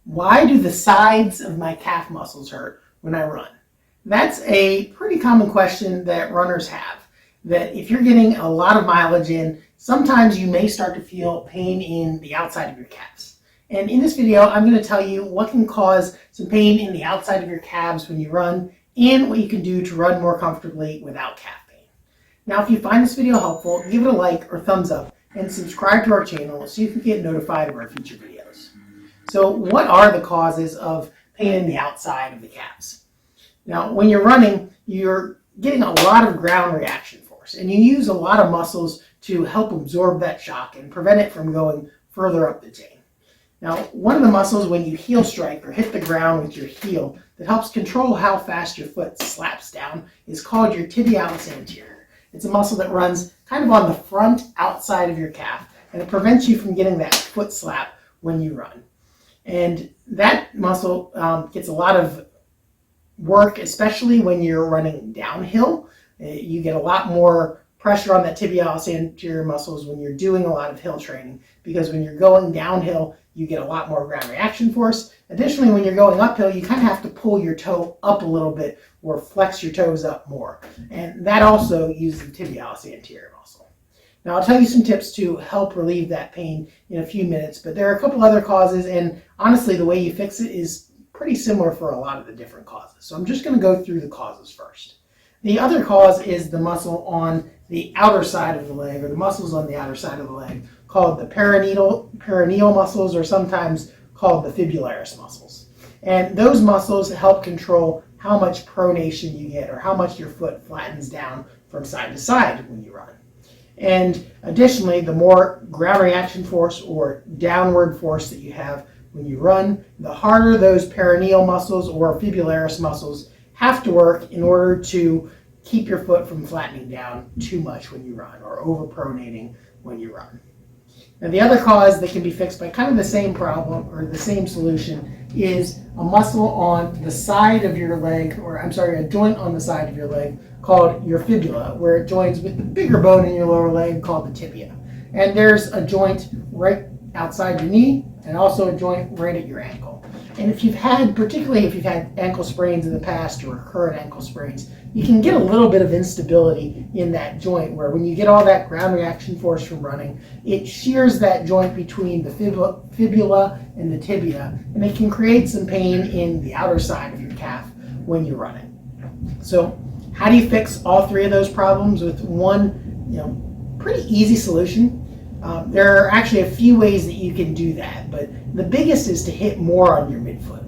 Why do the sides of my calf muscles hurt when I run? That's a pretty common question that runners have. That if you're getting a lot of mileage in, sometimes you may start to feel pain in the outside of your calves. And in this video, I'm going to tell you what can cause some pain in the outside of your calves when you run, and what you can do to run more comfortably without calf pain. Now, if you find this video helpful, give it a like or thumbs up, and subscribe to our channel so you can get notified of our future videos. So what are the causes of pain in the outside of the calves? Now, when you're running, you're getting a lot of ground reaction force, and you use a lot of muscles to help absorb that shock and prevent it from going further up the chain. Now, one of the muscles when you heel strike or hit the ground with your heel that helps control how fast your foot slaps down is called your tibialis anterior. It's a muscle that runs kind of on the front outside of your calf, and it prevents you from getting that foot slap when you run. And that muscle gets a lot of work, especially when you're running downhill. You get a lot more pressure on that tibialis anterior muscles when you're doing a lot of hill training, because when you're going downhill, you get a lot more ground reaction force. Additionally, when you're going uphill, you kind of have to pull your toe up a little bit or flex your toes up more. And that also uses the tibialis anterior muscle. Now, I'll tell you some tips to help relieve that pain in a few minutes, but there are a couple other causes, and honestly, the way you fix it is pretty similar for a lot of the different causes. So I'm just going to go through the causes first. The other cause is the muscle on the outer side of the leg, or the muscles on the outer side of the leg, called the peroneal muscles, or sometimes called the fibularis muscles. And those muscles help control how much pronation you get, or how much your foot flattens down from side to side when you run. And additionally, the more ground reaction force or downward force that you have when you run, the harder those peroneal muscles or fibularis muscles have to work in order to keep your foot from flattening down too much when you run, or overpronating when you run. Now, the other cause that can be fixed by kind of the same problem, or the same solution, is a muscle on the side of your leg, or I'm sorry, a joint on the side of your leg called your fibula, where it joins with the bigger bone in your lower leg called the tibia. And there's a joint right outside your knee, and also a joint right at your ankle. And if you've had, particularly if you've had ankle sprains in the past or recurrent ankle sprains, you can get a little bit of instability in that joint, where when you get all that ground reaction force from running, it shears that joint between the fibula and the tibia, and it can create some pain in the outer side of your calf when you're running. So how do you fix all three of those problems with one, pretty easy solution? There are actually a few ways that you can do that, but the biggest is to hit more on your midfoot.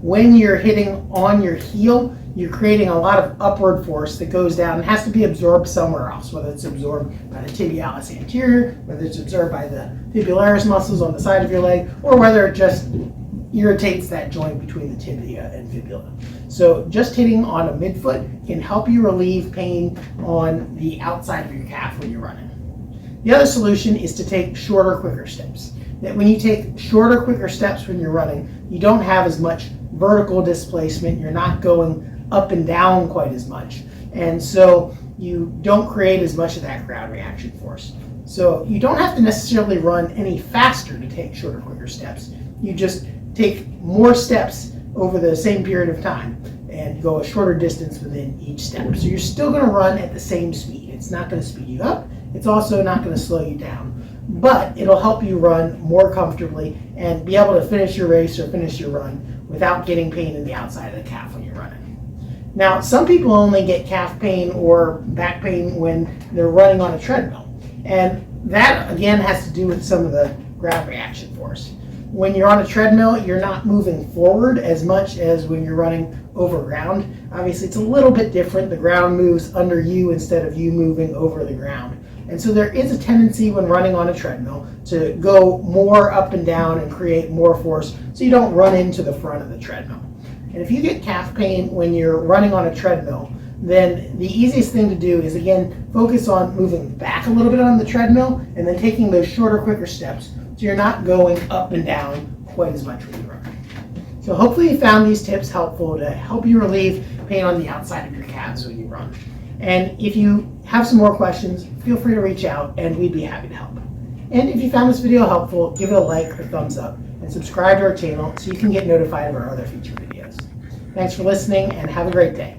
When you're hitting on your heel, you're creating a lot of upward force that goes down and has to be absorbed somewhere else, whether it's absorbed by the tibialis anterior, whether it's absorbed by the fibularis muscles on the side of your leg, or whether it just irritates that joint between the tibia and fibula. So just hitting on a midfoot can help you relieve pain on the outside of your calf when you're running. The other solution is to take shorter, quicker steps. That when you take shorter, quicker steps when you're running, you don't have as much vertical displacement, you're not going up and down quite as much, and so you don't create as much of that ground reaction force. So you don't have to necessarily run any faster to take shorter, quicker steps. You just take more steps over the same period of time and go a shorter distance within each step. So you're still going to run at the same speed. It's not going to speed you up. It's also not going to slow you down, but it'll help you run more comfortably and be able to finish your race or finish your run without getting pain in the outside of the calf when you're running. Now, some people only get calf pain or back pain when they're running on a treadmill, and that again has to do with some of the ground reaction force. When you're on a treadmill, you're not moving forward as much as when you're running over ground. Obviously, it's a little bit different. The ground moves under you instead of you moving over the ground. And so there is a tendency when running on a treadmill to go more up and down and create more force so you don't run into the front of the treadmill. And if you get calf pain when you're running on a treadmill, then the easiest thing to do is, again, focus on moving back a little bit on the treadmill and then taking those shorter, quicker steps so you're not going up and down quite as much when you run. So hopefully you found these tips helpful to help you relieve pain on the outside of your calves when you run. And if you have some more questions, feel free to reach out and we'd be happy to help. And if you found this video helpful, give it a like or thumbs up, and and subscribe to our channel so you can get notified of our other feature videos. Thanks for listening and have a great day.